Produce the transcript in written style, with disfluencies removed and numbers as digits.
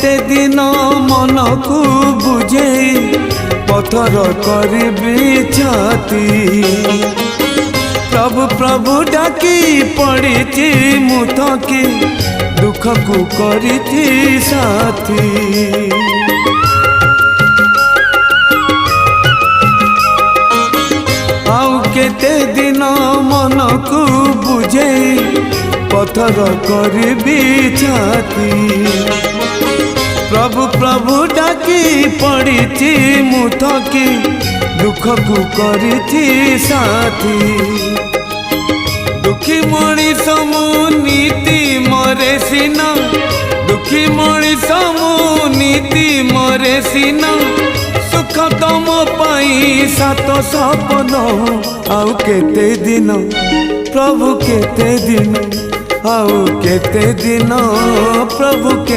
केते दिन मन को बुझे पथर करी छाती प्रभु प्रभु डाकी पड़ी मुथकी दुख को करी साथी आउ केते दिन मन को बुझे पथर करी छाती प्रभु प्रभु डाकी पड़ी मुथकी दुख को करी साथी दुखी मणिष मु नीति मरे सीना दुखी मणिष मु नीति मरे सीना सुख तम पाई सात सपन आउ केते दिन प्रभु केते दिन आउ केते दिन प्रभु के